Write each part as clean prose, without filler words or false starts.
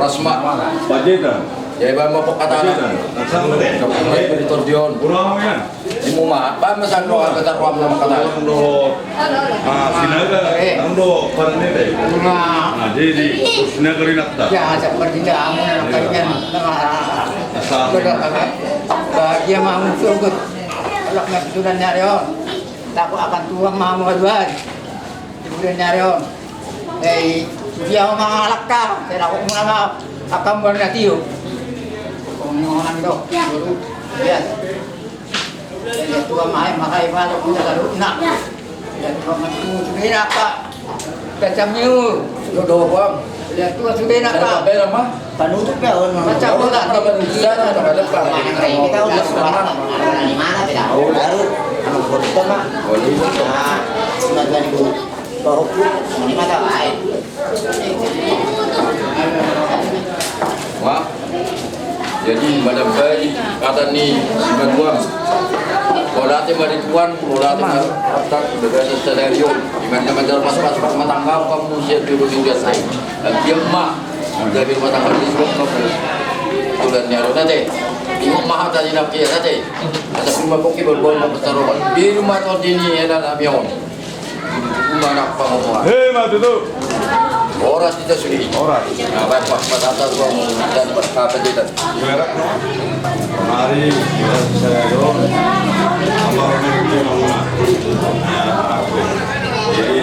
Orasma. Bajeta. Ya iba mo pagkatana. Nagsama din. Kapag espiritor diyon. Kurang mo yan. Di mo ba masan mo ang katarwam na makatana? Ang do sinaga, ang do panite. Jadi sinaga rin akta. Ya, seperti itu amun kalian dia mau surgut. Kalau nggak sudah nyari on, takut akan tuang mau keluar. Sudah nyari on. Dia mau mengalak kah? Saya takut mengalak. Akan berarti yuk. Orang itu baru lihat. Dia tua main makai malu punya lalu nak. Dan kamu sudah nak pak. Kacamnya. Dodo bang. Dia tua sudah nak pak. Pera mah. Panutup ya orang macam bola Apa manusia na depan. kita udah sekarang di mana tidak baru anu foto mah nah 9.000 bahu di mana lain Wah. Jadi pada bayi kata ni sebenarnya bola tu beri tuan, bola tu tak berbeza scenario. Di mana macam pas rumah tangga kamu siap dulu juga saya. Dia mak dari rumah tangga di sekolah kamu. Tulan niya ron natin. Yung mahal tadi nak kaya natin. At sa kumapoki berbol na bertaruhan. Di rumah tu dini enan amyon. Kumanak panguha. Hei matutu. Oras dito suli. Oras. Nah, baik pak patata tuang dan berkata dito. Merak. Mari kita saya don. Amar ni mama. Jadi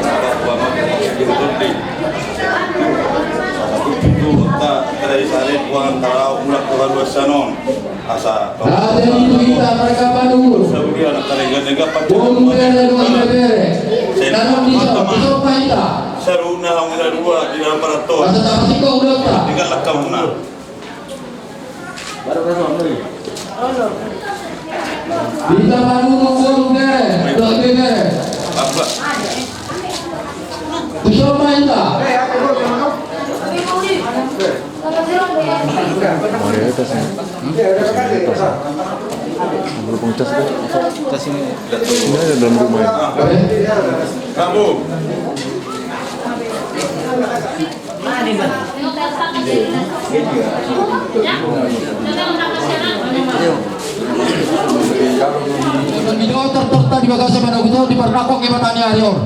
apa banget kita penting. Itu tak dari salib uang tarau mulak Tuhan wasanon asa. Ada itu kita mereka Bandung. Sabi anak talinga pacu. Saruna hamuna dua di dalam paraton. Tinggal lakam muna. Kita Bandung Apa? Bisa main tak? Kamu. Video tertorta di bagasi mana kita di pernakok ke Batani Arion.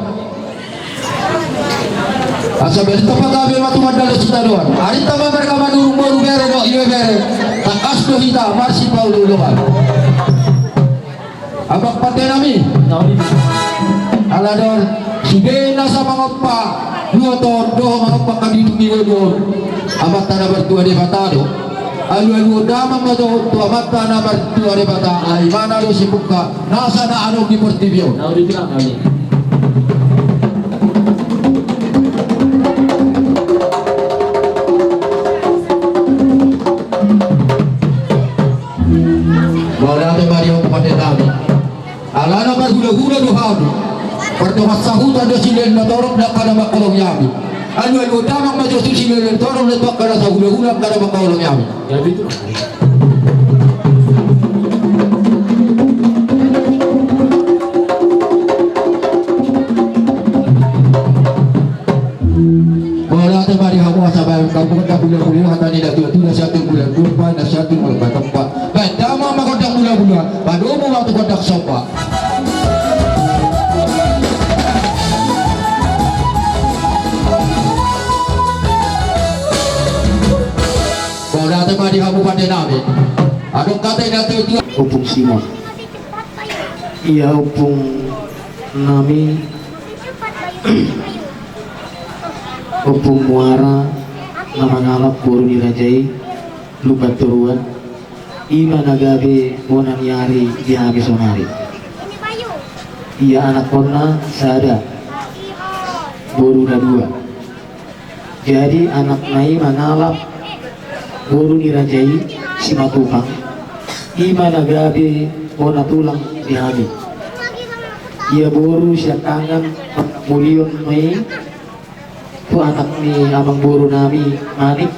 Asa beli tempat kami matu mandala sitaruan. Hari tama mereka madurung baru bere do iwe bere. Takas do hita marsi Paulo doan. Abak pate nami. Alador suge nasa mangoppa dua ton doh mangoppa kaditu miwe do. Abak tanah bertua de batado. Alu dama mato tua mata na bertua de bata. Ai mana do sibuka nasa na anu di portibio. Nah, udah bilang kali. Walate Mario kepada Nabi. Alana bergula-gula dohadu. Pertama sahutan do silen na torong na kada makolong yami. Anu damang majo silen torong na kada sahula-hula kada makolong yami. Ya itu. Walate Mario hamu asabay kampung bulan-bulan hatani da tu satu bulan kurpa na satu mulka tempat. Dama makodang bulan-bulan. Padomo waktu kodak sopa. Walate Mario hamu pada Nabi. Adong kata datu tu Upung Simon. Iya upung nami upung muara nama ngalap buru dirajai lupa turuan ima nagabe wonan yari di habis sonari. Iya anak kona sada buru dua. Jadi anak nai mangalap buru dirajai si matupang ima nagabe wona tulang di habis. Ia buru siap tangan mulion mai tu anak ni abang buru nami manik.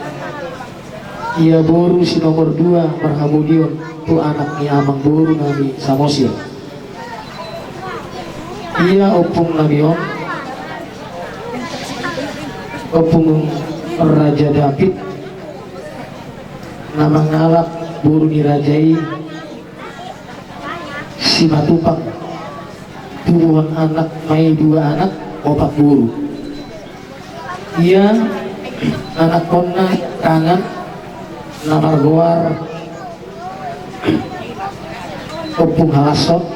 Ia buru si nomor 2 marhamudion tu anak ni abang buru nami samosir. Ia opung namion opung Raja David nama ngalap buru dirajai si matupang tubuhan anak mai 2 anak opak buru. Ia anak konna kangen namar goar opung halasot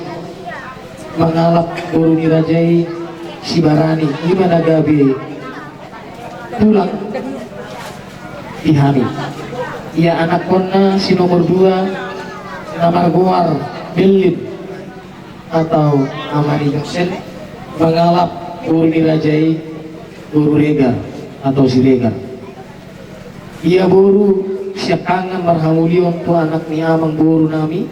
mengalap buru dirajai si barani gimana gabe pulang dihami. Ia anak konna si nomor 2 namar goar Belin atau Amani Josen mengalap buru dirajai buru regar atau si regar. Ia buru siap kangen marhamulion tu anak ni amang buru nami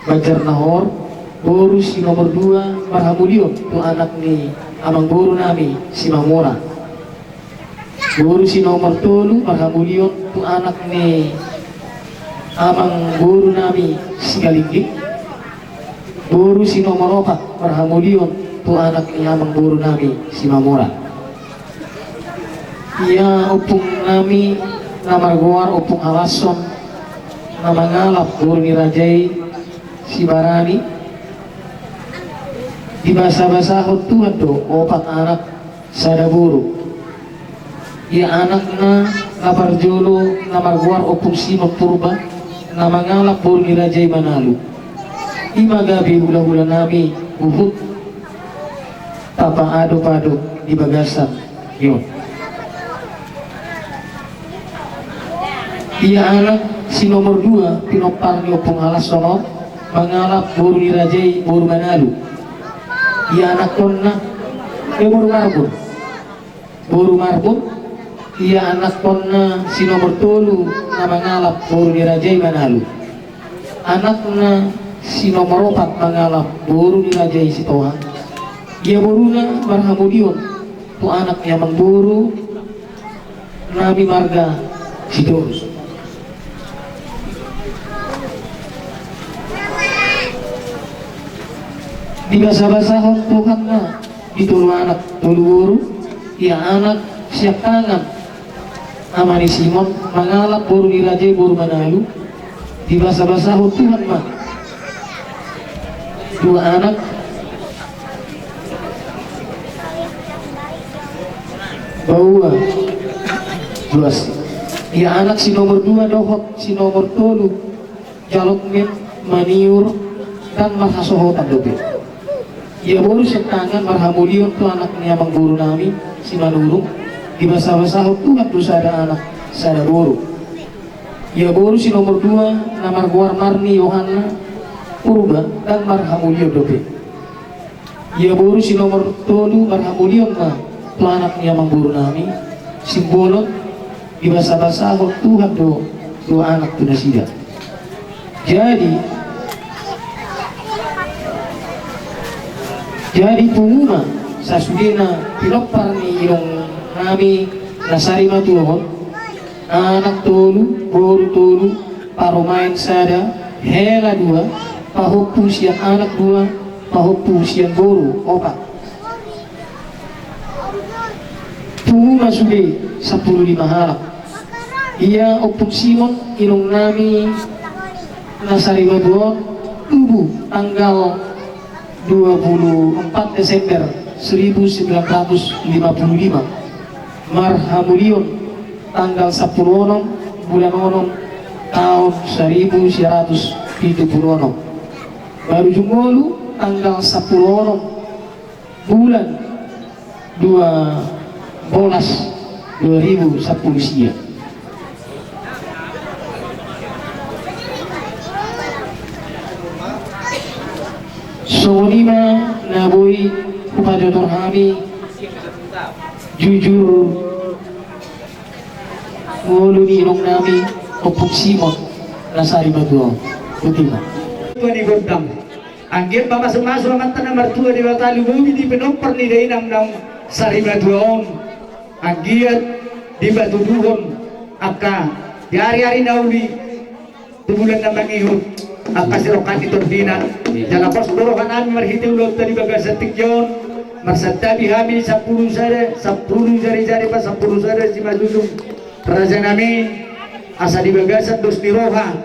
Bajar Nahor. Buru si nomor 2 marhamulion tu anak ni amang buru nami si Mamora. Buru si nomor 3 marhamulion tu anak ni amang buru nami si Galingging. Buru si nomor 4 marhamulion tu anak ni amang buru nami si Mamora. Ia opung nami namar goar opung halason nama ngalap buru dirajai si barani di basa-basa Tuhan do 4 anak sada buru. Ia anakna lapar jolo namar goar opung Simon Purba nama ngalap buru dirajai Manalu. Ima gabi hula-hula nami uhud tapa ado-pado di bagasan yon. Ia anak si nomor 2 pinopar ni opung halas sono mengalap buru dirajai buru Manalu. Ia anak konna buru marbun buru marbun. Ia anak konna si nomor 3 na mengalap buru dirajai Manalu. Anakna si nomor 4 mengalap buru dirajai si Toha. Ia buruna marhamudion tu anak yang memburu nami marga si Dorus. Di basa-basa Tuhan na ditulu anak tulu buru. Ia anak siap tangan Amani Simon mengalap buru dirajai buru Manalu. Di basa-basa Tuhan mah 2 anak bawa 12. Ia anak si nomor 2 dohot si nomor 3 jalok men maniur dan marhasohotan dobe. Ia baru setangan marhamulion tu anak ni amang buru nami si manurung. Di basa-basa Tuhan tu sada anak sada buru. Ia baru si nomor 2 namar goar Marni Yohanna Purba dan marhamulion dobe. Ia baru si nomor 3 marhamulion na tu anak ni amang buru nami simbolon. Di basa-basa Tuhan do 2 anak tu nasida. Jadi penguma sasudena pilopar ni ilong nami nasari matuhon anak tolu boru tolu paromain sada hela 2 pahupu siang anak 2 pahupu siang boru 4. Penguma sude 15 halak. Ia opung Simon ilong nami nasari matuhon tubuh tanggal 24 Desember 1955 marhamulion tanggal 10 bulan 6 tahun 1976 baru jumolu tanggal 10 bulan 12 2010 sia. Sonima naboi upajotor kami jujur nguluni ilong nami opuk Simon nasari matua putima ni godam anggir bapak semasuk amat tanah mertua di Batalu bumi di penompor ni dari nang sari matua om anggir di batu duhon aka di hari-hari nauli tubulan na mangihut aka sirokan di tordina jala pos dorokan kami marhiti ulot tadi bagas tikyon marsadabi kami 10 jari pa 10 jari si majulung raja nami asa di bagasan dos di roha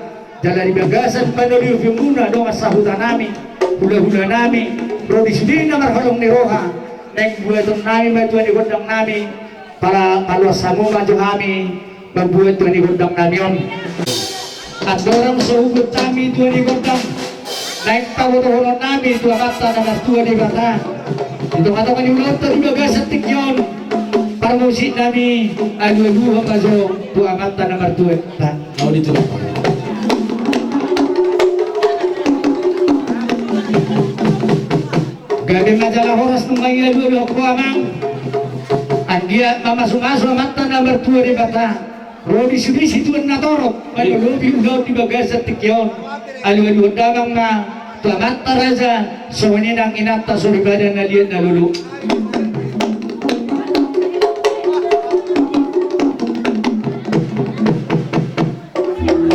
jala di bagasan panoliu fiumuna dong asahutan nami hula-hula nami rodi sudina marholong ni roha neng buaton nami matuan di gondang nami para paluas samu maju kami membuat tuan di gondang nami on at dorang seugut kami tuan di gondang naik tawo-tawo nami tuan mata na tuan di bata itu kata kan diulat di bagasan tikyon para musik nami adu-adu mazo tuan mata na tuan tak mau ditulak gabi majalah horas nungai dulu aku amang anggia mamasuk-masuk mata nomor 2 di bata rodi sudisi tuan natorok ayo lobi udah di bagasan tikyon alu damang na tuan mata raja sewani nang inata suri badan na liat na lulu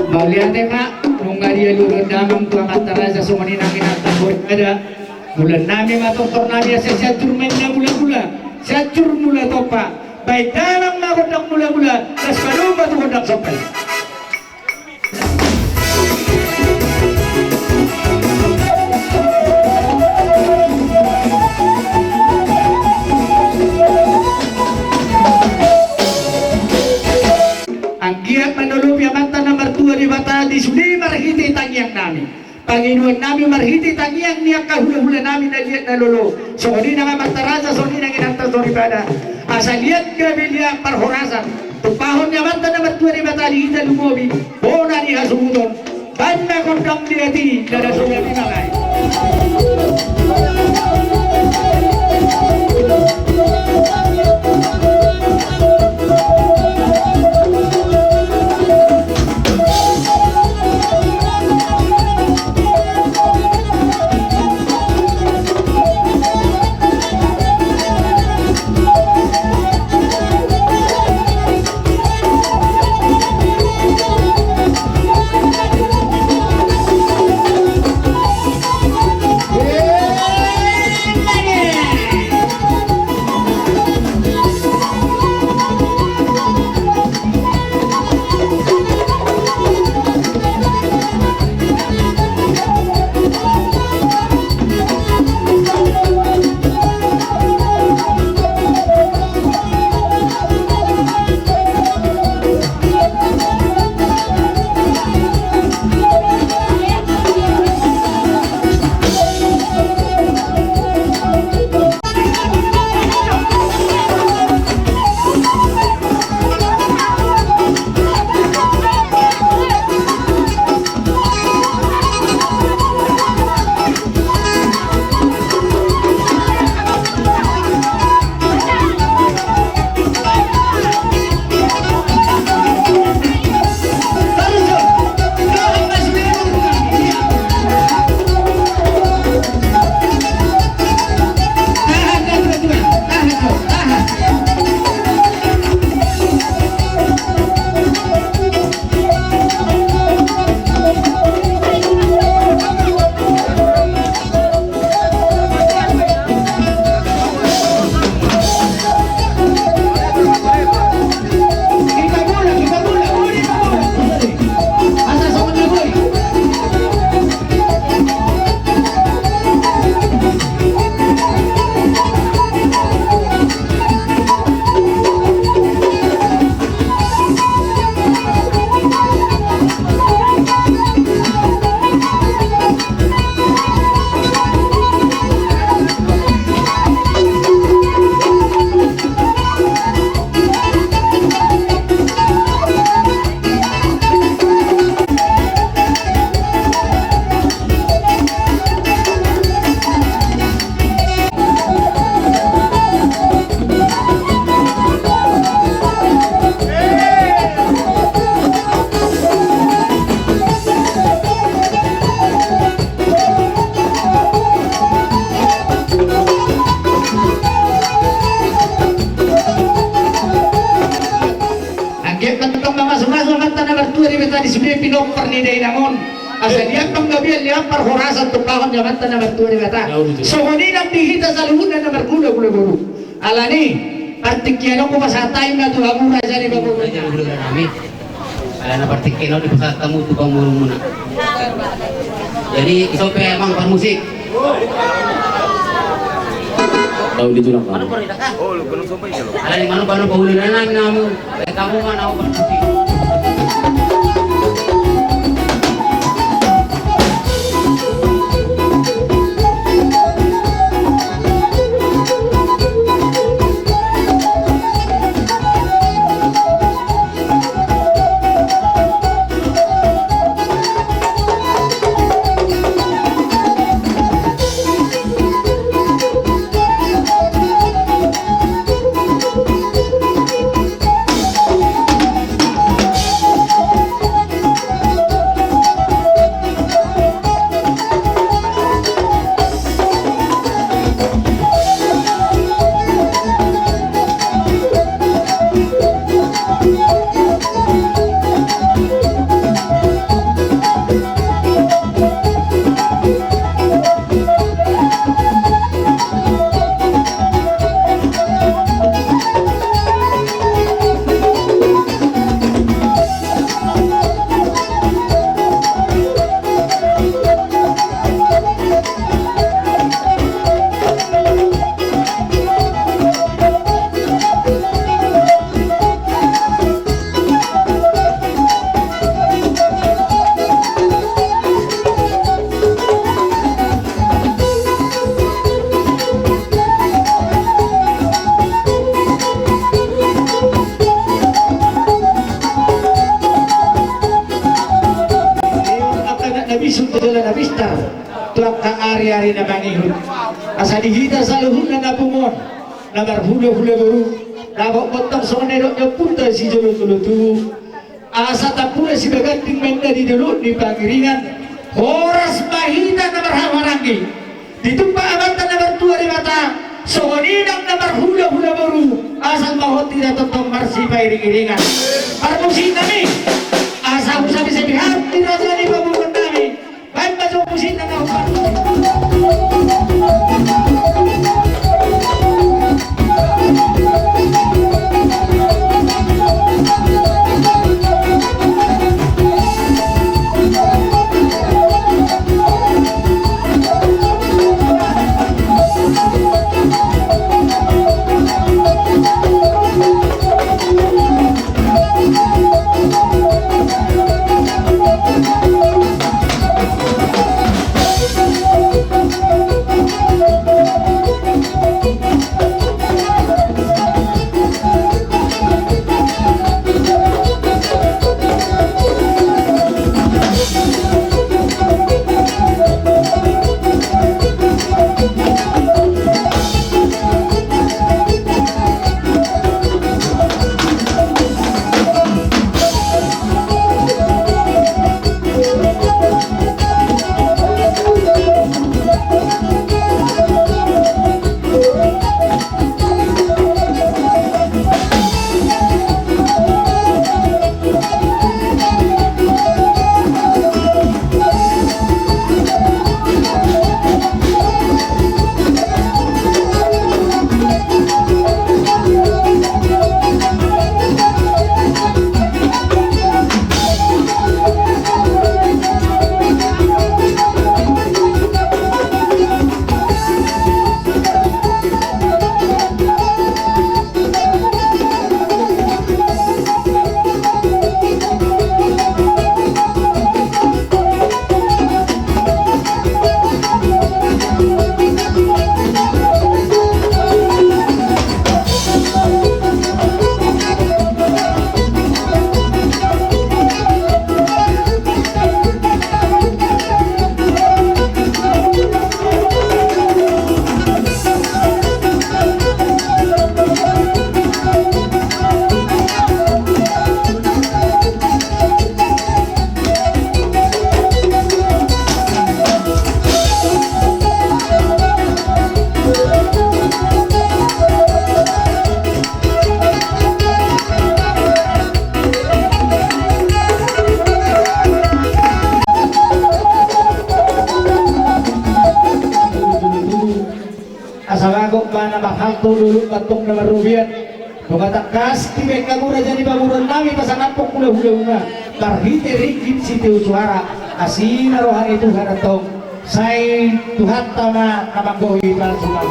baliate mak nungai dia lulu damang tuan mata raja sewani nang inata suri badan bulan nami matotor nami asa siatur main na mula-mula siatur mula topa baik dalam na kodang mula-mula tas kalumba tu kodang sampai ang giat manulubya mata nomor 2 di bata di sudi marhiti tangyang nami Panginoon namin marhiti tangyang niya kahula-hula namin na liat na lolo. So hindi na nga mataraza, so hindi na ginanta so ribada. Asa liat gabi niya parhorasan. Tupahon niya manta na matuwa ni matali ita lumobi. Bona ni hasumuton. Banda kondang diati, dada suya pinalay. pinopper ni day namon asa dia panggabian dia parhorasan tupahon dia mata na magturi mata so huni nang dihita sa luhunan na margula gulu alani artikyano ko masatay na tuhamura sa ni bago Kalian dapat tikeno di pesawat kamu tukang burung muna. Jadi isope emang musik. Tahu ditulang kan? Oh, lu kena sopai ya lo. Ala di mana pauliran namu. Kamu mana aku musik. Hari-hari na mangihon asa dihita sa luhun na napumon na marhula-hula baru nabok potong sonero nyo punta si jolo-jolo asa tapula si baganting menda di dulu di pangiringan horas mahita na marhamaranggi ditumpa abata na martua di mata sohoninang na marhula-hula baru asal mahot tidak totong marsi pairing-iringan parmusik kami asa usabi sa bihar di raja di pabukan kami baik baca musik na naupan asalago pa na mahalto dulu patung na marubian. Pagkatakas, tibay ka muna dyan ibaburan namin, pasangapok mula hula-hula. barhite ringgit siti suara asina rohani Tuhan atau saya Tuhan tama namanggohi palsukan.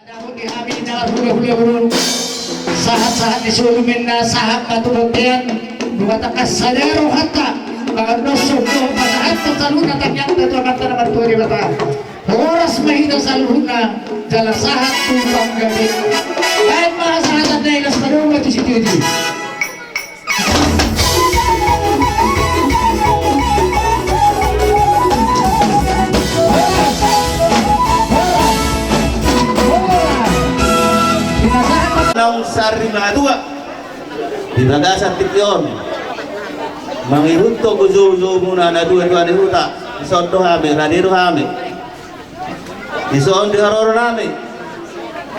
Adapun kami dalam hulu-hulu sahat-sahat disuruh minna sahat batu buktian mengatakan sadaro hatta bahkan dosa pada hatta saluna takyak tetu amat nama tuari bata horas mahida saluna jalan sahat tumpang gabi baik maha sahat nailas padunga di situ itu. Nang sari madua di bagasan tikyon mangihunto guzo muna na dua ni huta isondo hame radiro hame isondo haroro name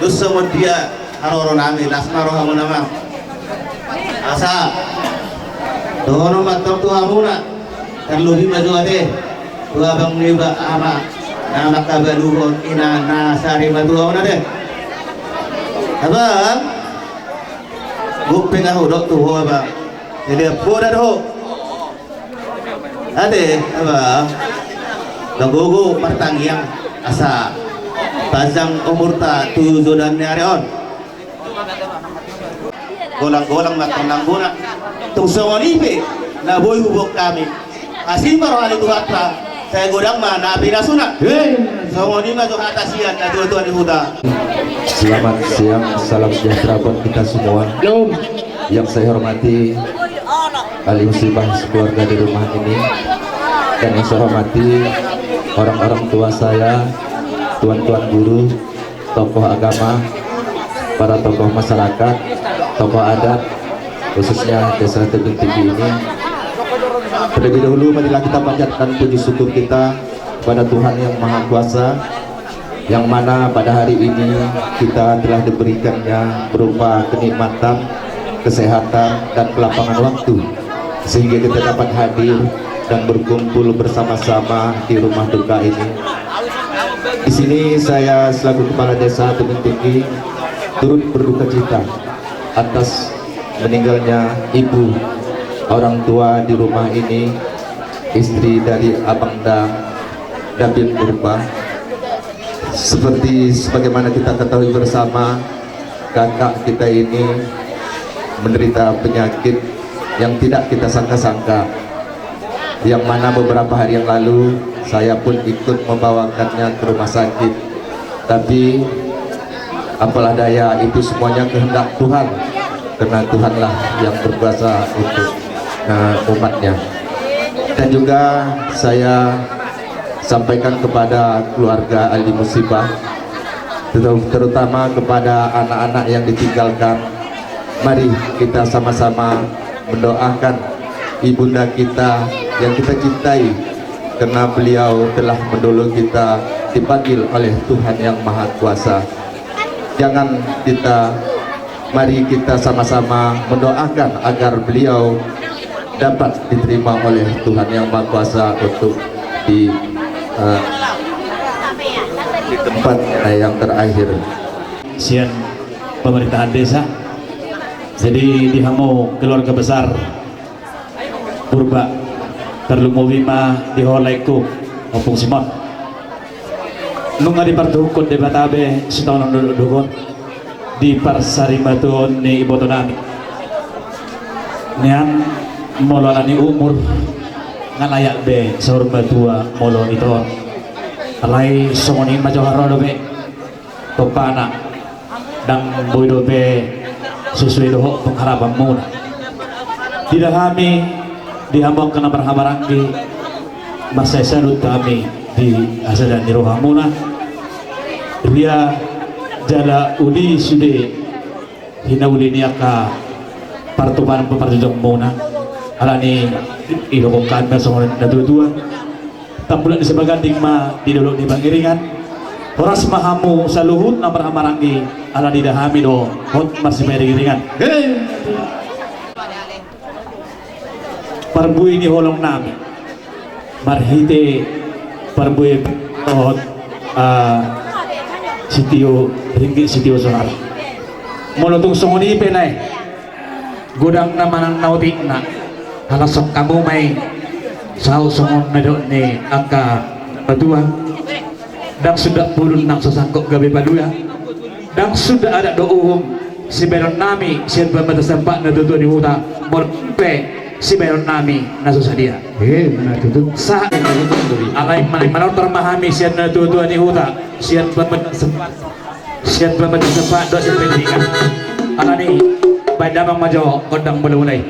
dusso modia haroro name lasmaro hamuna ma asa dono matam tu hamuna terluhi maju ade dua bang niba ama nama kabaluhon ina na sari madua ona deh abang bukti nggak hodok tuh abang jadi apa dah tuh ada abang lagogo pertanggiang asa pasang umur tak tujuh dan nyarion golang-golang matang guna tung songonipe na boy hubok kami asin baru hari itu apa saya godang mana api nasuna songoni mah tuh atasian na tuan di huda. Selamat siang, salam sejahtera buat kita semua. Yang saya hormati ahli musibah sekeluarga di rumah ini, dan yang saya hormati orang-orang tua saya, tuan-tuan guru, tokoh agama, para tokoh masyarakat, tokoh adat, khususnya Desa Tebing Tinggi ini. Terlebih dahulu marilah kita panjatkan puji syukur kita kepada Tuhan yang Maha Kuasa, yang mana pada hari ini kita telah diberikannya berupa kenikmatan, kesehatan, dan kelapangan waktu, sehingga kita dapat hadir dan berkumpul bersama-sama di rumah duka ini. Di sini saya selaku Kepala Desa Tebing Tinggi turut berduka cita atas meninggalnya ibu orang tua di rumah ini, istri dari Abang David Purba. Seperti sebagaimana kita ketahui bersama, kakak kita ini menderita penyakit yang tidak kita sangka-sangka, yang mana beberapa hari yang lalu saya pun ikut membawakannya ke rumah sakit. Tapi apalah daya, itu semuanya kehendak Tuhan, karena Tuhanlah yang berkuasa untuk umatnya. Dan juga saya sampaikan kepada keluarga ahli musibah, terutama kepada anak-anak yang ditinggalkan, mari kita sama-sama mendoakan ibunda kita yang kita cintai, karena beliau telah menolong kita, dipanggil oleh Tuhan yang Maha Kuasa. Jangan mari kita sama-sama mendoakan agar beliau dapat diterima oleh Tuhan yang Maha Kuasa untuk di tempat yang terakhir. Sian pemerintahan desa, jadi dihamu keluarga besar Purba Terlumowima diholaiku Opung Simon nung di partukot di Batabe setahun dudukon di Parsarimatun ni iboto nami niyan molo ni umur nga layak be sa urbatua molo ito alay sumuni majoharo be topana dang boydo be sesuai doho pengharapan muna tidak kami dihambang kena berhabaranggi masa salut kami di asadan di rohamuna ria jala uli sude hina uli niaka partupan peparjujong muna alani ilokongkan bersama dua tambulan di sebagian digma di dulu di bangiringan horas mahamu saluhut na berhabaranggi alani dahami do hot masih beriringan parbui ni holong nami marhite parbui tohot sitio ringgit sitio sonar molotong sunguni penay gudang naman ang nautik na halasok kamu may sao sungon na doon ni angka patua dan sudah pulun nang sasangkok gabi paduya dan sudah ada doong si beron nami siya pamatasampak na tuto di huta morpe si beron nami nasusah dia mana tutup sa alay manor termahami siya na tuto di huta siya pamatasampak do siya pendidikan alani badamang majo kodang mulai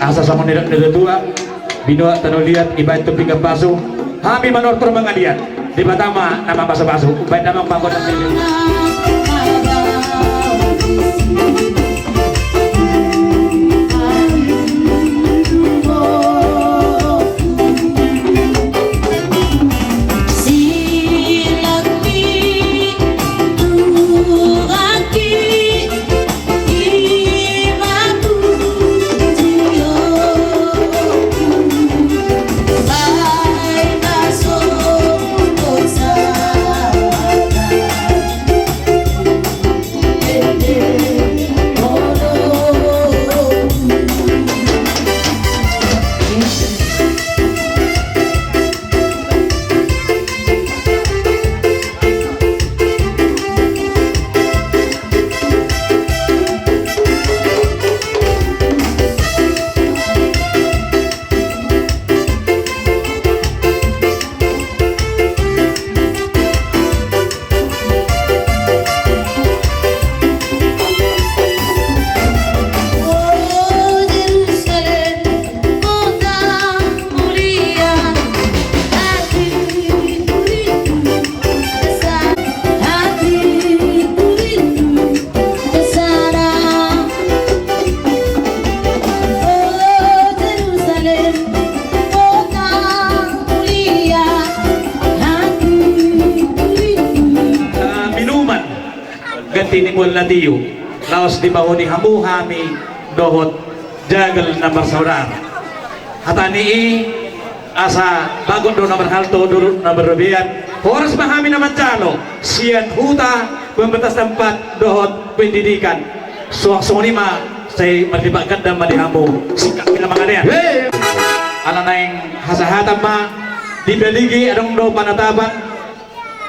asa sama nilai tua binua tanah liat ibadah tepi ke basu kami manor termengalian di Batama nama basu-basu baik nama pangkot tinimul na tiyo laos di baho ni hamu hami dohot jagal na bersaudara hatani asa bagon do na berhalto durut na berlebihan horas mahami na mancalo sian huta pembatas tempat dohot pendidikan suang-suang lima saya melibatkan dan madihamu sikap bila mangadian ala naing hasahatam ma dibeligi adong do panatapan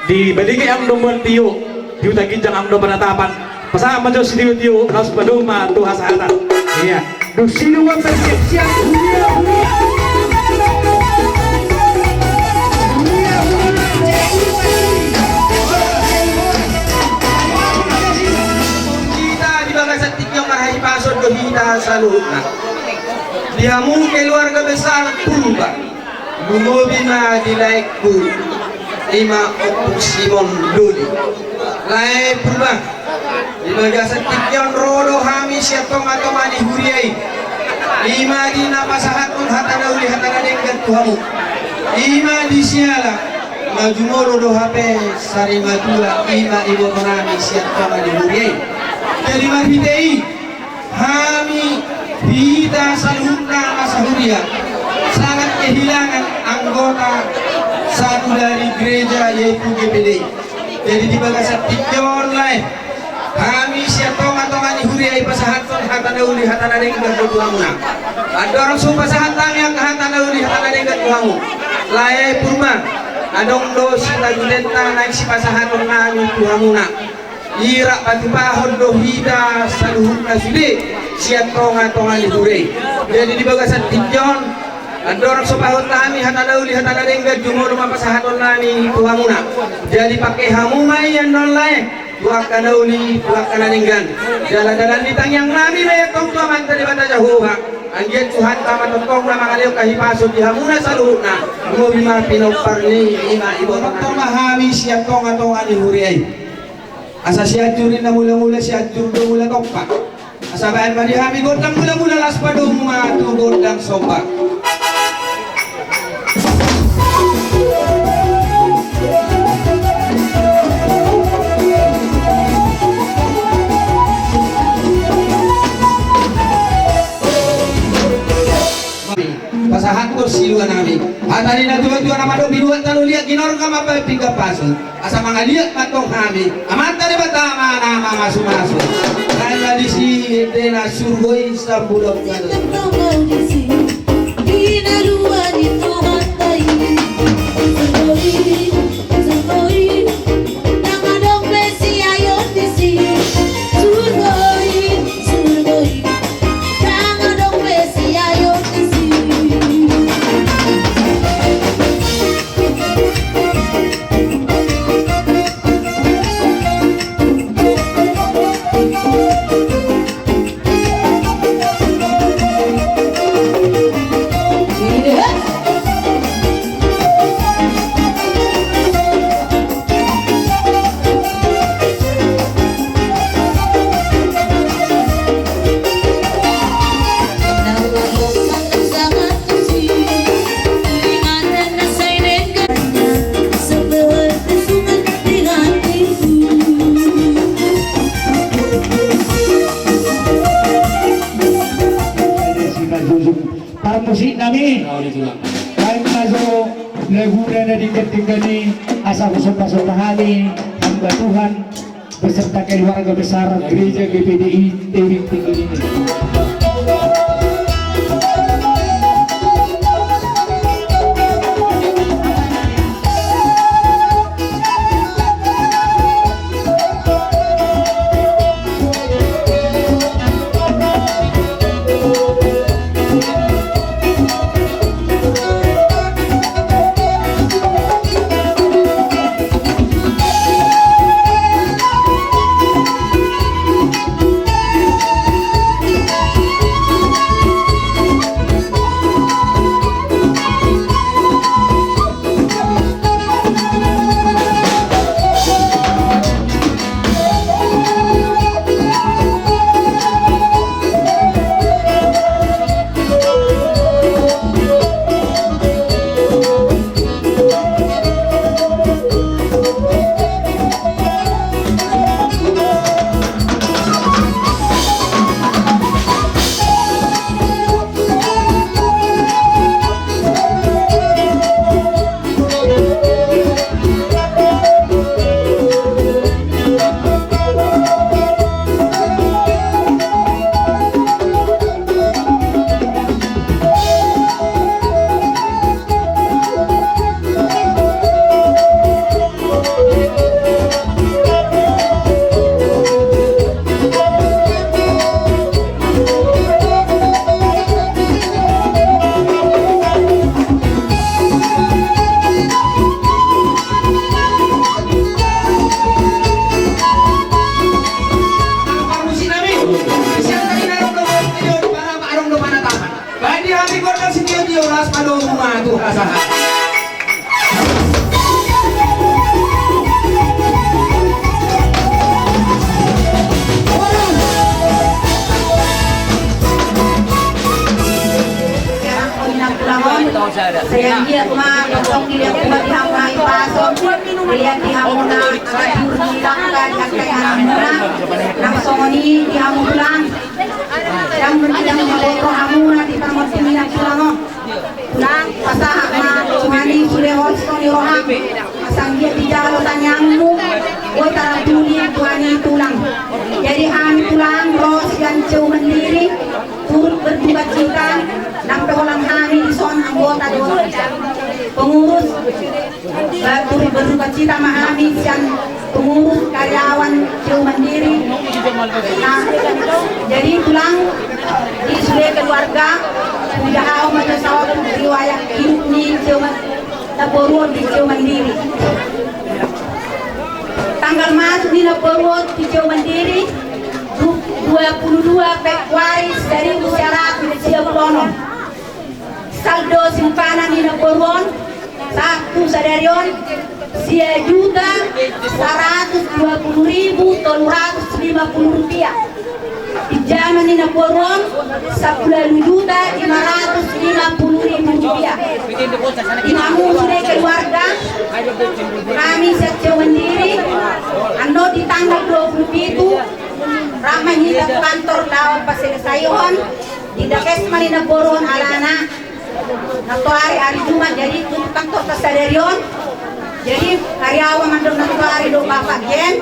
dibeligi ang do tiyo diu taginjang ang do panatapan pasama jo si diu laos paduma tu hasahatan iya do sinuwa persiapsiap kita di bangsa satikyo marhay pasod ko hita sa luhut na dihamu keluarga besar Purba Gumobi na dilaikku Ima opuk Simon Duli Lai purba Ima jasa tikyon rodo hami syatong atau mani huriai Ima di napasahatun hatana uli hatana dengkat Tuhamu Ima di siala Majumoro do hape sarima tua Ima ibu konami syatong mani huriai Jadi marhitei Hami Hita salhuna masahuria sangat kehilangan anggota satu dari gereja yaitu GPD. Jadi di bagasan tikyon lain kami siatong atau ngani huriai pasahaton hatana uli hatana dengkat Tuhamuna. Ada orang sumpah sahatang yang hatana uli hatana dengkat Tuhamu. Lae purma adong do sita gulenta naik si pasahaton nami Tuhamuna. Ira pati pahon do hida saluhuna sude siatong atau ngani huriai. Jadi di bagasan tikyon Andorang supahot nami hatana uli hatana denggat jumur mapasahaton nami Tuhamuna. Jadi pakai hamumai yang nolai tuakana uli tuakana denggan. Jalan-jalan ditang yang nami mayatong tuaman tadi bata jahuha. Anggian Tuhan kama totong na mangaliw kahipasod di hamuna saluhuna. Ngumima pinoparni ima ibo totong mahami siya tong atong anihuriay. Asa siya jurin na mula-mula siya jur do mula tokpa. Asa bayan madihami godang mula-mula laspado mga tugod lang somba. Pasahan ko siluan namin. Hatali na tuwa-tuwa na madong binuat na uliat ginor ka mapapigap paso. Asa mga liat matong kami. Amanta ni batama na mamasu-masu. Kaya mali si Tena surgoy sa bulog ka doon. musik nami kami masuk lagu dan tingkat-tingkati asa bersumpah-sumpahani hamba Tuhan beserta keluarga besar gereja GPDI Tebing Tinggi ini. sayang dia kuma potong dia kuma dihamai pason lihat dihamuna agak dilangkan kakek hamuna nang songoni dihamulan yang berkidang memotong hamuna di tamot peminak sulango pulang pasah ma tuhani sulehol soni roham pasang dia di jalo tanyangmu woi tarang tuli tuhani tulang jadi hani tulang ros dan jauh mendiri turut berduka cita nang peholang hani di son anggota dewan pengurus turut berduka cita mahami dan pengurus karyawan jauh mandiri. Nah, jadi tulang di sudah keluarga udah tahu macam sawat riwayat hidup ni jauh Naborot di jauh mandiri. Tanggal masuk di Naborot di jauh mandiri 22 Februari 1930. Saldo simpanan di Naborot 1 sadarion 1.120.350 rupiah. Di zaman ini Naborong 10.550.000 rupiah. Imamu sudah keluarga kami sejauh mandiri ando di tanggal 27 ramai hidup kantor dawan pasir sayuan di dakes mali Naborong alana atau hari Jumat jadi untuk kantor kesadarion jadi karyawan mandor nanti hari do bapak gen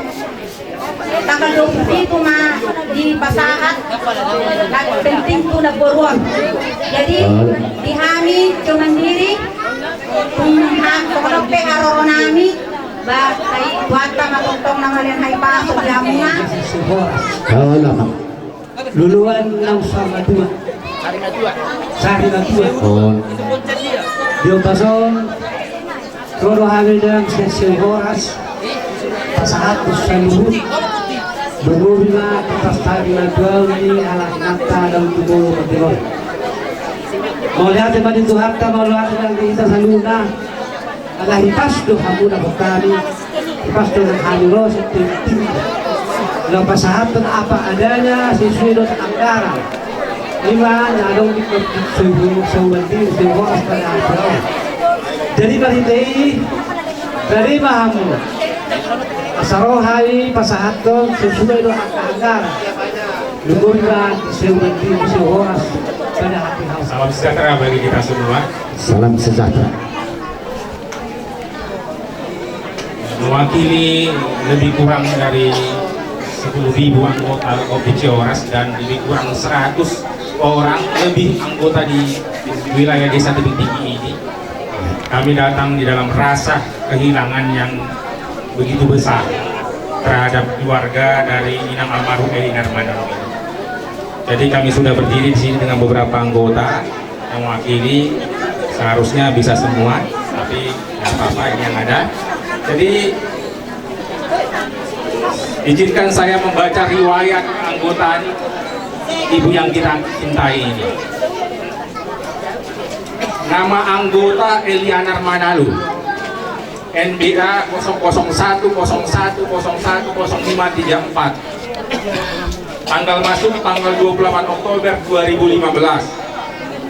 tanggal 27 mah di pasahat dan penting tu Naborong jadi dihami cuma diri penghakonope haroronami ba tay tuata matutong ng halian hay pasok yamuna luluan ng Sari Natua yung pasong Roro hamil dalam sesi horas pasahat sa luhut berubah atas tadi najual di alat nafta dalam tubuh ketirol mau lihat teman itu harta mau lihat yang kita saluna adalah hipas do hamuna berkali hipas do hamilo seperti dalam pasahat apa adanya sesuai dengan anggaran lima nyadong di sebuah horas pada akhir jadi dari mahamu asarohai pasahaton sesuai doa anggaran lumurkan sebuah horas pada hati hal. Salam sejahtera bagi kita semua. Salam sejahtera. Mewakili lebih kurang dari 10.000 anggota Kopdit Cioras dan lebih kurang 100 orang lebih anggota di wilayah Desa Tebing Tinggi ini, kami datang di dalam rasa kehilangan yang begitu besar terhadap keluarga dari Inang almarhum Elinar Manalo. Jadi kami sudah berdiri di sini dengan beberapa anggota yang mewakili, seharusnya bisa semua, tapi tidak apa-apa ini yang ada. Jadi izinkan saya membaca riwayat keanggotaan ibu yang kita cintai ini. Nama anggota Elianar Manalu, NBA 00101010534. Tanggal masuk tanggal 28 Oktober 2015.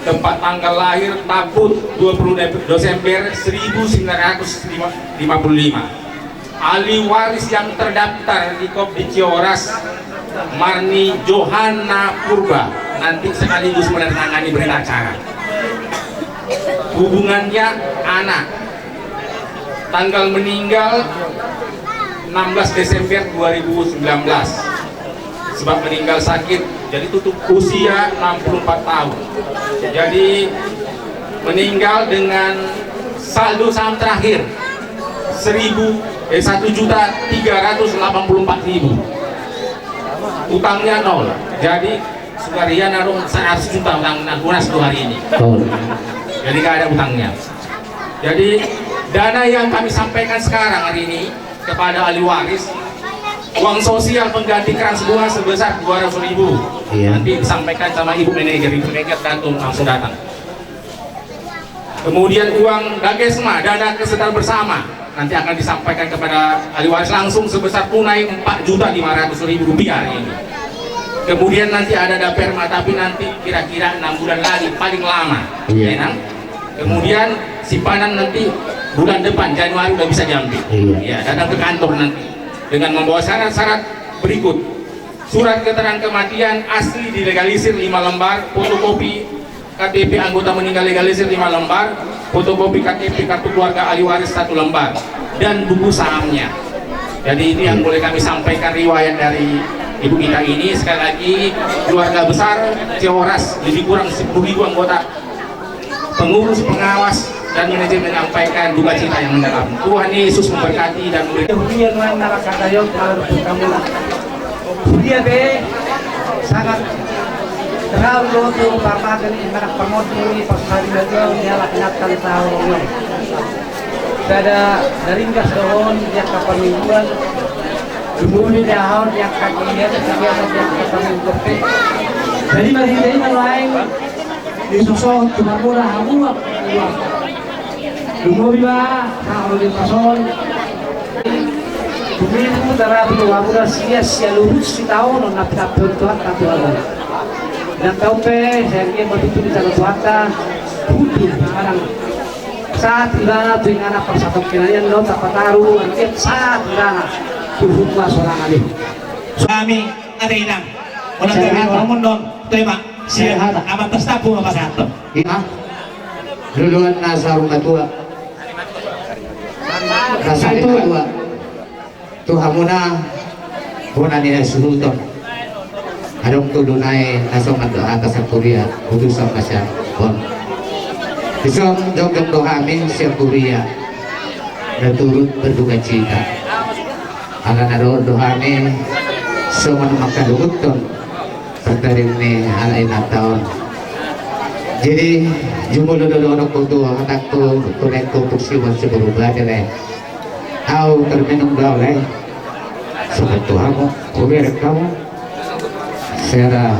Tempat tanggal lahir Taput 20 Desember 1955. Ahli waris yang terdaftar di Kopdit Cioras Marni Johanna Purba, nanti sekaligus menandatangani berita acara. Hubungannya anak. Tanggal meninggal 16 Desember 2019. Sebab meninggal sakit, jadi tutup usia 64 tahun. Jadi meninggal dengan saldo saham terakhir 1.384.000. Utangnya 0. Jadi Sukaria naruh 100 juta utang lunas 2 hari ini. Jadi nggak ada utangnya. Jadi dana yang kami sampaikan sekarang hari ini kepada ahli waris, uang sosial pengganti keras bunga sebesar 200.000. Nanti disampaikan sama ibu manajer datang langsung datang. Kemudian uang Dagesma, dana kesejahteraan bersama, nanti akan disampaikan kepada ahli waris langsung sebesar tunai 4.500.000 rupiah hari ini. Kemudian nanti ada Daperma, tapi nanti kira-kira 6 bulan lagi paling lama. Kemudian simpanan nanti bulan depan Januari udah bisa diambil. Ya, datang ke kantor nanti dengan membawa syarat-syarat berikut: surat keterangan kematian asli dilegalisir 5 lembar, fotokopi KTP anggota meninggal legalisir 5 lembar, fotokopi KTP kartu keluarga ahli waris 1 lembar, dan buku sahamnya. Jadi ini yang boleh kami sampaikan riwayat dari ibu kita ini. Sekali lagi, keluarga besar Cioras lebih kurang 10.000 anggota, pengurus, pengawas, dan manajemen menyampaikan duka cita yang mendalam. Tuhan Yesus memberkati dan memberikan. Dia be sangat terlalu tuh bapak dan anak pemotong pas hari itu dia lakiat kali tahu. Ada dari gas doon dia kapan mingguan. Kemudian dia yang kakinya dia kapan mingguan. Jadi masih dari lain disosok cuma murah hamuak. Kemudian kalau di pasol Tumimu darah berwabura sia-sia lurus si tahun nak dapur Tuhan tapi Allah. Dan kau pe saya ingin betul di dalam Tuhan butuh sekarang saat ilana dengan persatu kinanya lo tak taruh angkat saat ilana tuh seorang ali. Suami ada inang. Orang dari orang don terima sihat amat terstapu apa satu. Iya. Duluan nasa rumah tua. Nasa rumah tua. Tuhan muna puna nila suhuton adong tudunay nasong atas ang Korea utusan na siya bon isong dogong dohamin siya Korea naturut berduka cita ala naroon dohamin so man makaduguton pagdaring ni alay na taon jadi jumulododonok ko to anak ko tunay ko pagsiwan sa berubah dili Au terminum gaulai seperti kamu, kuberek kamu, secara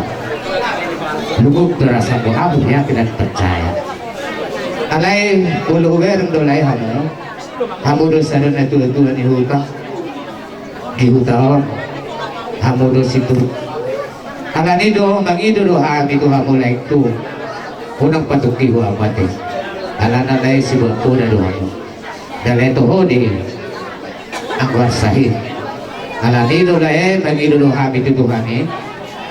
lubuk terasa kamu ya tidak percaya. Alai ulu kuberek dolai kamu dosa dan itu ni hutan, di hutan, kamu dosa itu. Agan itu bagi itu doa itu kamu laik tu, unang patuki huwa mati. Alana lai si buku dah doa, dalai tu hodi. Angwar sahih ala nido lae bagi do kami itu Tuhani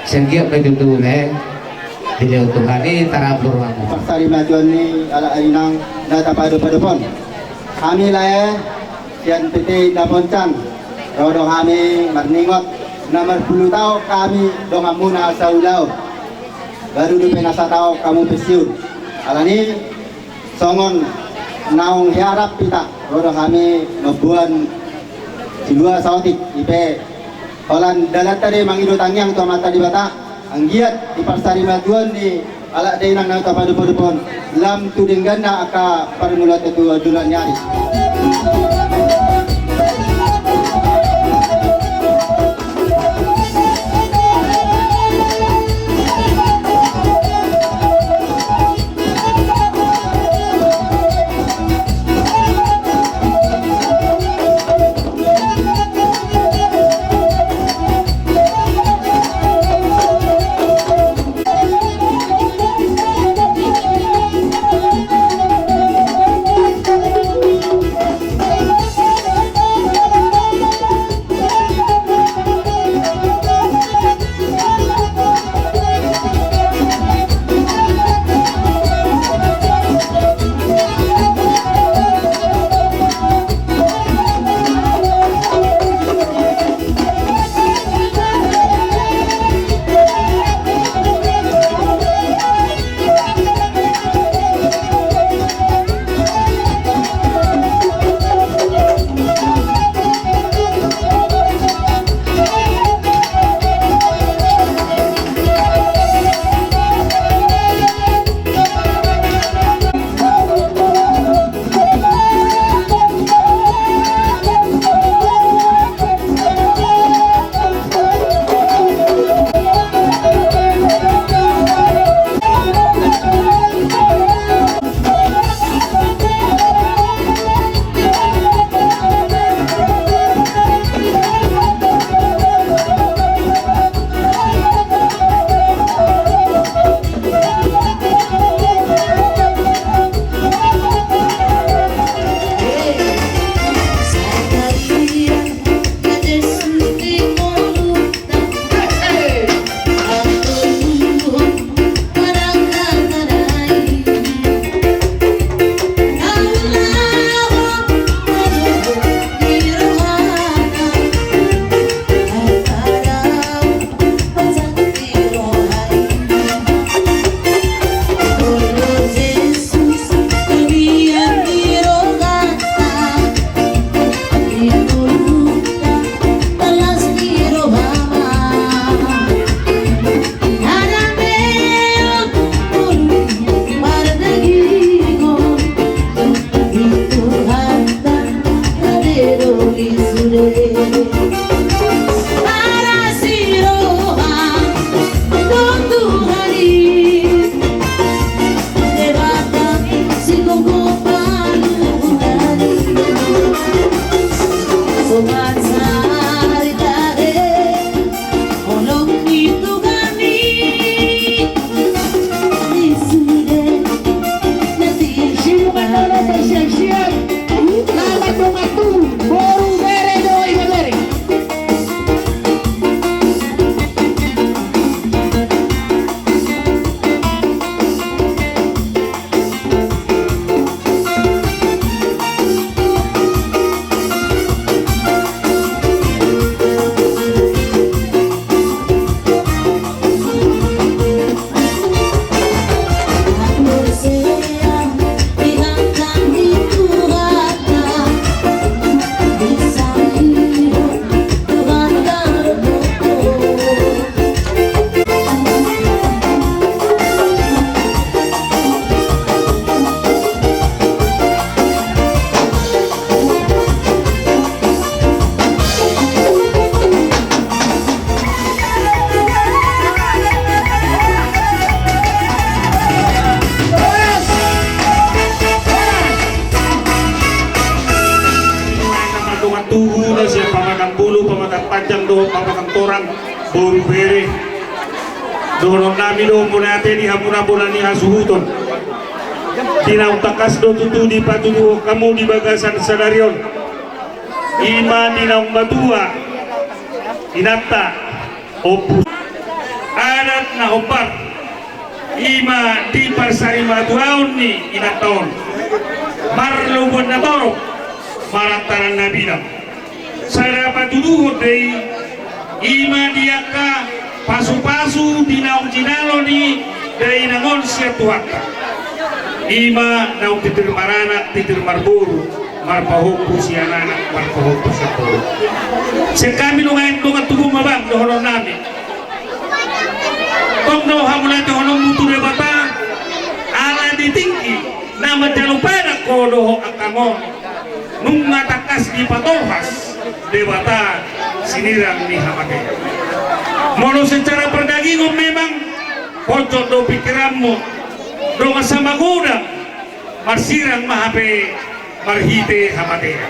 senggiap bagi itu lae beliau Tuhani tarabur wamu pasari majuan ni ala inang data pada pon kami lae yang piti daponcan rodo kami marningot nomor 10 tahun kami dong amuna saulau baru du penasa tahu kamu pesiun ala ni songon naung hiarap pita rodo kami membuat di luar sautik ipe Holland dalat tadi mangido tangyang to mata di bata anggiat di pasari majuan di ala dainang na ta padu pon lam tuding ganda aka parmulat itu dulan nyari panjang do pamakan torang boru bere donon nami do munate di hamuna bulani hasuhuton tina utakas do tutu di patudu kamu di bagasan sadarion ima dina umbatua inata opus adat na opat ima di parsari matuaon ni inataon marlubon na torok marataran nabinam sada patuduhod day ima diaka pasu-pasu dinaong jinalo ni day nangon siya tuwaka ima naong titir maranak titir marburu marpahopo siya nanak marpahopo siya turo siya kami nungayin nungan tubo mabang dohonon namin kung nawahamulan dohonon mutu de bata ala ditingki na madyalupanak ko doho ang kamon nung matakas di patolhas debata sinirang ni Hamakea. Mono secara perdagingan memang pojok do pikiranmu do sama kuda marsirang mahape marhite Hamakea.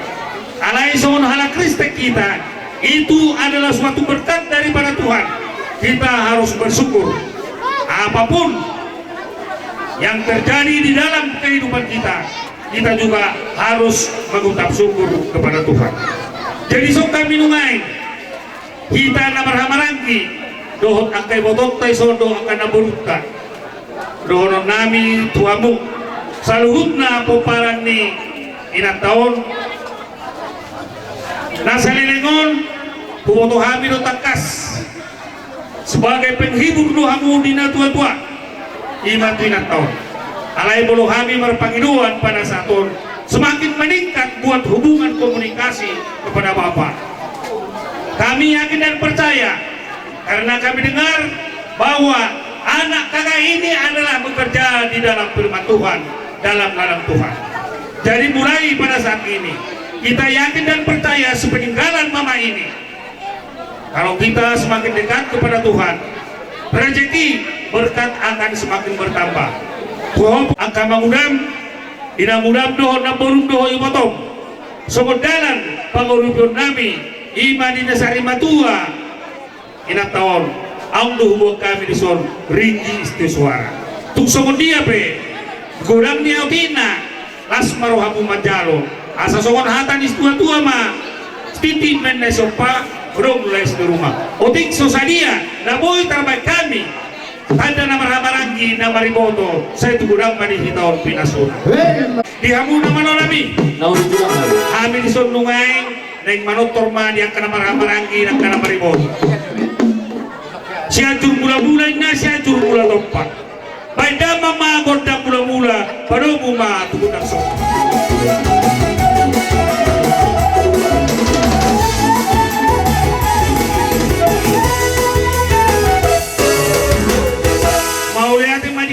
Alai son hala Kristen kita itu adalah suatu berkat daripada Tuhan. Kita harus bersyukur apapun yang terjadi di dalam kehidupan kita. Kita juga harus mengucap syukur kepada Tuhan. Jadi sok kami nungay kita na marhamarangki dohot angkay botot tay sodo akan naburutta dohonon nami tuamu saluhut na poparan ni inataon nasa lilingon pumoto hami do takas sebagai penghibur do hamu dina tua-tua ima tu inataon alay bolo kami marpanginuan pada saton semakin meningkat buat hubungan komunikasi kepada Bapak. Kami yakin dan percaya karena kami dengar bahwa anak kakak ini adalah bekerja di dalam firman Tuhan, dalam Tuhan. Jadi mulai pada saat ini kita yakin dan percaya sepeninggalan mama ini, kalau kita semakin dekat kepada Tuhan, rezeki berkat akan semakin bertambah. Tuhan akan mengundang inamudam doho na borum doho imotom somodalan pangurupyon nami ima di nasari matua inataon ang duhubo kami di son ringi istiswara tung somondia pe gurang ni autina las marohamu majalo asa songon hatan istua-tua ma titi men na sopa brom les di rumah otik sosadia na boy terbaik kami ada nama ramaranggi nama riboto saya itu gudang mani hitaon pinasuna di hamu nama nolami kami dison nungay neng manotor man yang kena ramaranggi yang kena riboto siya mula-mula na siya mula tompak baik dama magod na mula-mula pada umma tukut ang sok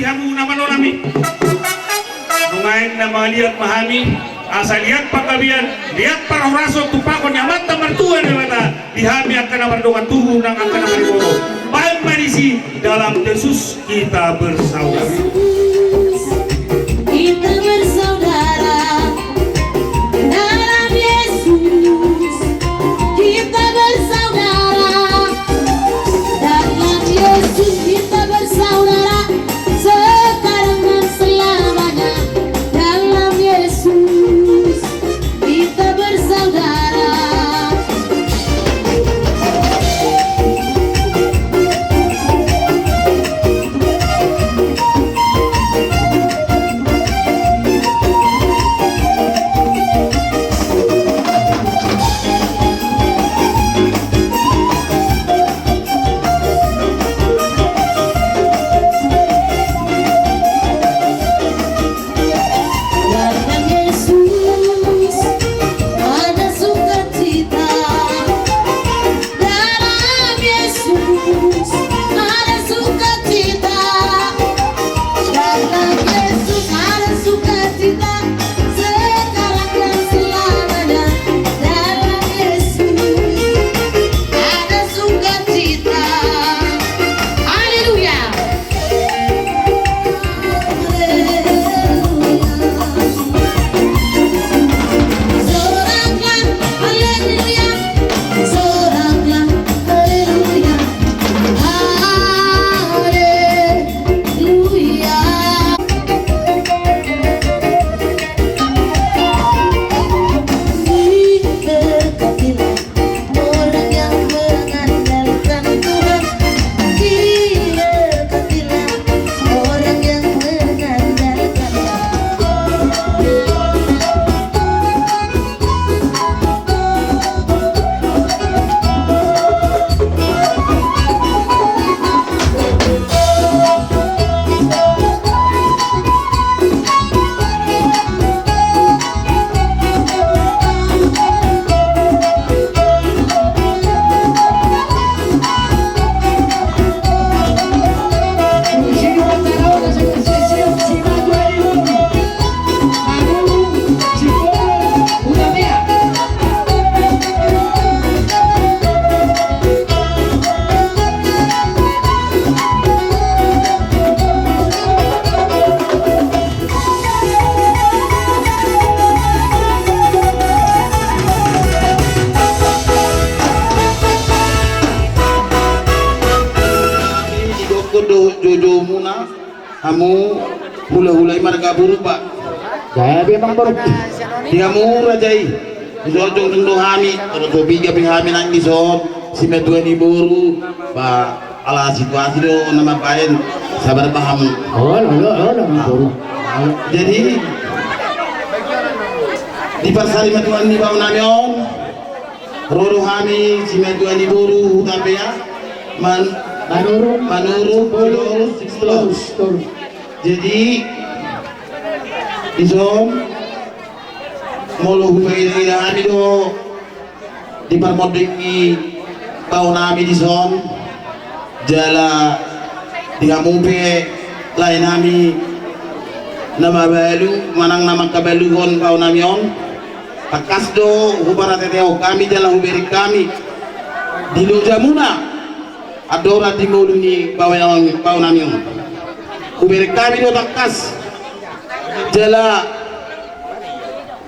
hamu nama nolami nungain nama lihat mahami asal lihat pakabian lihat para rasul tupakon nyamata mertua dewata dihami akan berdongan tubuh dan akan beribodo baik marisi dalam Yesus kita bersaudara dalam Yesus na kamu hula-hulay marga berubah Jadi emang baru dia murah jai isojong tung dohami terus biga pihami nang isot si medua ni boru pa ala situasi do nama paen sabar paham baru. jadi di pasari metuan ni bau namion rodo hami si medua ni boru hutape ya manuru terus jadi isom molo humaira ani do di parmodingi bau nami di son jala dihamumpe lain nami nama balu manang nama kabalugon bau nami on pakas do hubara teteo kami jala huberi kami di lo jamuna adora di moluni bau nami on huberi kami do pakas jala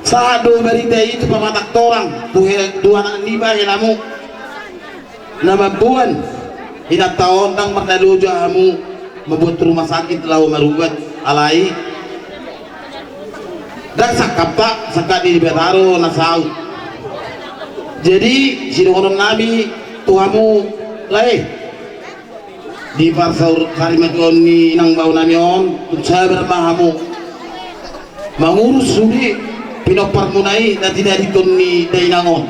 saat do berita itu pamatak torang dua anak lima helamu nama buan hinak tahun tang merdalu jahamu membuat rumah sakit lau merubat alai dan sakapta sakadi betaro nasau jadi sidokonom nabi tuhamu lai di parsaur karimaton ni nang bau namion sabar mahamu mengurus sudi pinopar munai dan tidak dituni dainangon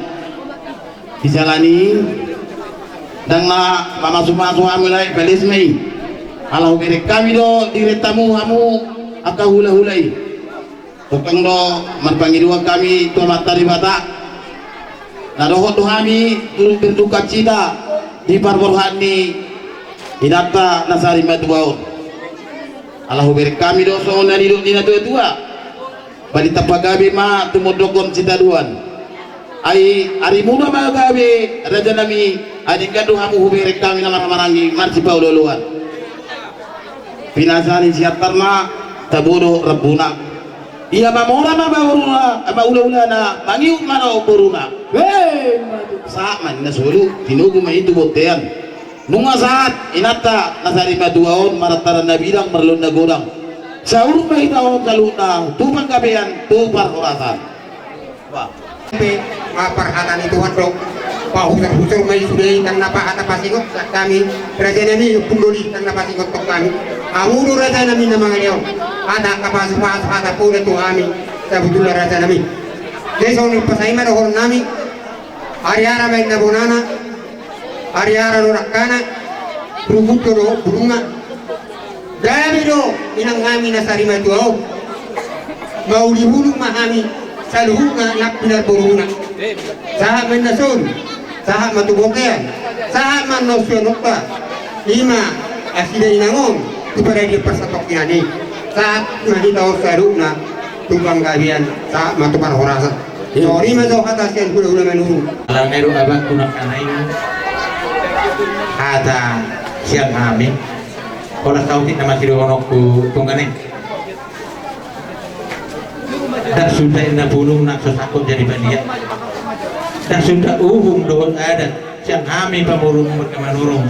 dijalani dan mama sumasu amulai balis mei alau berek kami do diretamu hamu aka hula-hulai tukang do marpangi dua kami tua matari bata na dohot do kami turun berduka cita di parborhani inata nasari maduaun alau berek kami do so nani do dina tua balita pagabe ma tumodokon citaduan ai ari muna magabe raja nami adi gadu hamu hubere kami nama marangi marci pauloluan pinasani siatarna tabodo rabbuna iya mamora ma bauruna ama ula-ulana mangiu mana oboruna sa man nasulu tinugu ma itu botean nunga saat inata nasari maduaon marataran nabidang marlon nagodang saurut mahitaon kaluna tupang kabean tupar horatan wah perhatan itu wadok pahusar-husar may suday kang napahata pasingot kami raja nami pundoli kang napasingot tok kami amudo raja nami na mga leon ada kapasupas hata po na to kami sa budula raja nami deso ni pasayma dohor nami ariara may nabunana ariara nurakana rubuto do burunga dami do inang kami nasarima tuaw maulihulung mahami saluhunga nakpinar burunga sahat menasun sahat matubokean sahat manusunokta lima asida inangon kepada dia persatok ini saat nanti tahun saruna tumpang gabian saat matukan horasa sorry mazo kata sian kula menuru alam meru abang kunak anain ada siang kami kalau tahu kita masih diwonoku tunggane dan sudah ina bulung nak sosakut jadi bandia dan sudah uhung dohon adat siang kami pamurung berkemanurung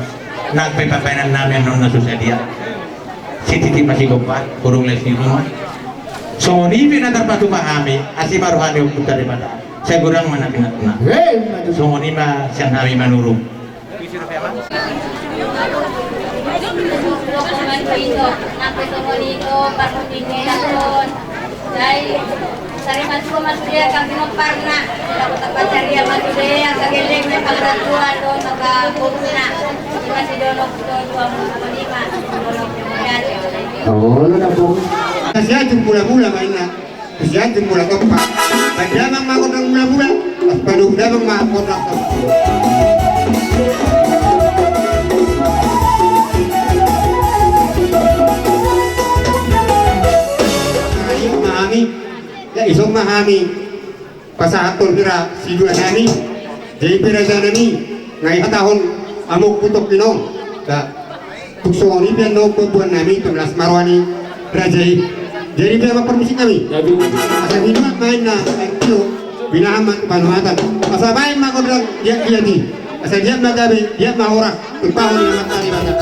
nak pepapainan namin nona susadia si titi masih gopat burung lesi rumah so ni bina terpatu kami asih maruhani untuk daripada saya kurang mana kena so ni mah siang kami manurung Sari masuk dia kang pinoparna dapat pacaria masuk dia sa geleng na pagratuan do maka puruna masih dono do 25 oh na po kasihan mula-mula mainna kasihan mula topa padamang makot ng mula-mula at padumdamang makot ng ya isong mahami pasahatol pira si dua nani jadi pira sa nani ngay hatahon amok putok kinong ka tukso ni pian no pupuan nami tumlas marwani rajai jadi pira mapermusik kami asal hidup main na itu binahaman panuhatan asal main makodang dia di asal dia magabe dia mahora tupahon ni matari bata